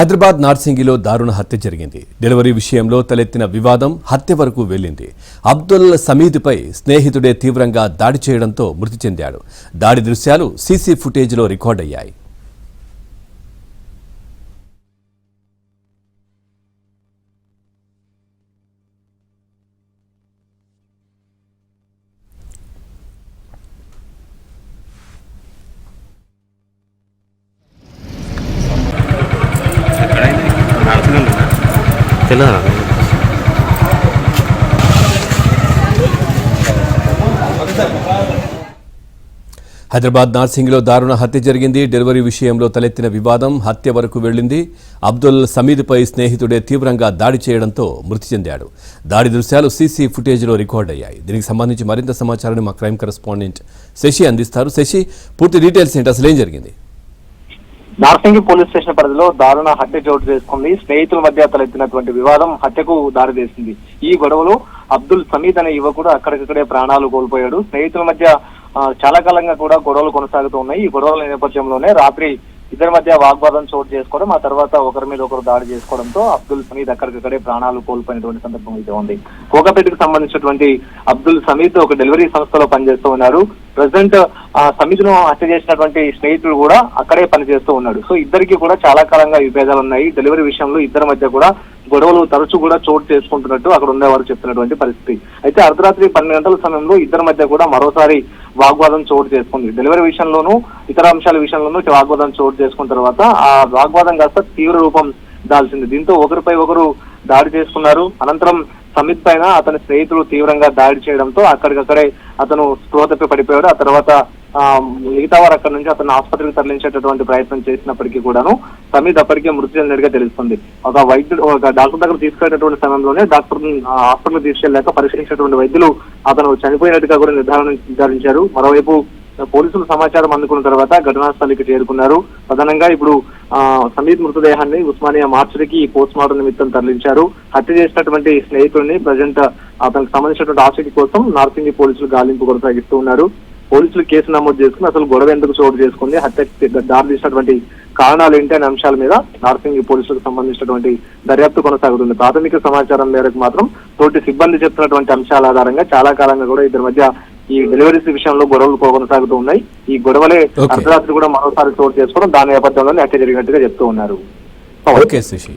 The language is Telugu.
హైదరాబాద్ నార్సింగిలో దారుణ హత్య జరిగింది. డెలివరీ విషయంలో తలెత్తిన వివాదం హత్య వరకు వెళ్లింది. అబ్దుల్ సమీద్పై స్నేహితుడే తీవ్రంగా దాడి చేయడంతో మృతి చెందాడు. దాడి దృశ్యాలు సీసీ ఫుటేజ్లో రికార్డయ్యాయి. హైదరాబాద్ నార్సింగిలో దారుణ హత్య జరిగింది. డెలివరీ విషయంలో తలెత్తిన వివాదం హత్య వరకు వెళ్లింది. అబ్దుల్ సమీద్పై స్నేహితుడే తీవ్రంగా దాడి చేయడంతో మృతి చెందాడు. దాడి దృశ్యాలు సీసీ ఫుటేజ్లో రికార్డ్ అయ్యాయి. దీనికి సంబంధించి మరింత సమాచారాన్ని మా క్రైమ్ కరెస్పాండెంట్ శశి అందిస్తారు. శశి, పూర్తి డీటెయిల్స్ ఏంటి, అసలు ఏం జరిగింది? నార్సింగి పోలీస్ స్టేషన్ పరిధిలో దారుణ హత్య చోటు చేసుకుంది. స్నేహితుల మధ్య తలెత్తినటువంటి వివాదం హత్యకు దారితీసింది. ఈ గొడవలో అబ్దుల్ సమీద్ అనే యువకుడు అక్కడికక్కడే ప్రాణాలు కోల్పోయాడు. స్నేహితుల మధ్య చాలా కాలంగా కూడా గొడవలు కొనసాగుతూ ఉన్నాయి. ఈ గొడవల నేపథ్యంలోనే రాత్రి ఇద్దరి మధ్య వాగ్వాదం చోటు చేసుకోవడం, ఆ తర్వాత ఒకరి మీద ఒకరు దాడి చేసుకోవడంతో అబ్దుల్ సమీద్ అక్కడికక్కడే ప్రాణాలు కోల్పోయినటువంటి సందర్భం అయితే ఉంది. కోకపేటకు సంబంధించినటువంటి అబ్దుల్ సమీద్ ఒక డెలివరీ సంస్థలో పనిచేస్తూ ఉన్నారు. ప్రజెంట్ సమీద్ ను హత్య చేసినటువంటి స్నేహితుడు కూడా అక్కడే పనిచేస్తూ ఉన్నాడు. సో ఇద్దరికి కూడా చాలా కాలంగా విభేదాలు ఉన్నాయి. డెలివరీ విషయంలో ఇద్దరి మధ్య కూడా గొడవలు తరచూ కూడా చోటు చేసుకుంటున్నట్టు అక్కడ ఉండేవారు చెప్తున్నటువంటి పరిస్థితి. అయితే అర్ధరాత్రి 12 గంటల సమయంలో ఇద్దరి మధ్య కూడా మరోసారి వాగ్వాదం చోటు చేసుకుంది. డెలివరీ విషయంలోనూ ఇతర అంశాల విషయంలోనూ వాగ్వాదం చోటు చేసుకున్న తర్వాత ఆ వాగ్వాదం కాస్త తీవ్ర రూపం దాల్చింది. దీంతో ఒకరిపై ఒకరు దాడి చేసుకున్నారు. అనంతరం సమీద్ పైన అతని స్నేహితుడు తీవ్రంగా దాడి చేయడంతో అక్కడికక్కడే అతను స్పృహ తప్పి పడిపోయాడు. ఆ తర్వాత మిగతా వారు అక్కడి నుంచి అతను ఆసుపత్రికి తరలించేటటువంటి ప్రయత్నం చేసినప్పటికీ కూడాను సమీద్ అప్పటికే మృతి చెందినట్టుగా తెలుస్తుంది. ఒక డాక్టర్ దగ్గర తీసుకెళ్లేటటువంటి సమయంలోనే డాక్టర్ హాస్పిటల్ తీసుకెళ్లాక పరిశీలించినటువంటి వైద్యులు అతను చనిపోయినట్టుగా కూడా నిర్ధారించారు. మరోవైపు పోలీసులు సమాచారం అందుకున్న తర్వాత ఘటనా స్థలికి చేరుకున్నారు. ప్రధానంగా ఇప్పుడు సమీద్ మృతదేహాన్ని ఉస్మానియా మార్చురికి పోస్ట్ మార్టం నిమిత్తం తరలించారు. హత్య చేసినటువంటి స్నేహితుడిని ప్రజెంట్ అతనికి సంబంధించినటువంటి ఆచూకీ కోసం నార్సింగి పోలీసులు గాలింపు కొనసాగిస్తూ ఉన్నారు. పోలీసులు కేసు నమోదు చేసుకుని అసలు గొడవ ఎందుకు చోటు చేసుకుంది, హత్యకి దారి తీసినటువంటి కారణాలు ఏంటి అనే అంశాల మీద నార్సింగి పోలీసులకు సంబంధించినటువంటి దర్యాప్తు కొనసాగుతుంది. ప్రాథమిక సమాచారం మేరకు మాత్రం తోటి సిబ్బంది చెప్తున్నటువంటి అంశాల ఆధారంగా చాలా కాలంగా కూడా ఇద్దరి మధ్య ఈ డెలివరీస్ విషయంలో గొడవలు కొనసాగుతూ ఉన్నాయి. ఈ గొడవలే అర్ధరాత్రి కూడా మరోసారి చోటు చేసుకోవడం, దాని నేపథ్యంలోనే హత్య జరిగినట్టుగా చెప్తూ ఉన్నారు. ఓకే శశి.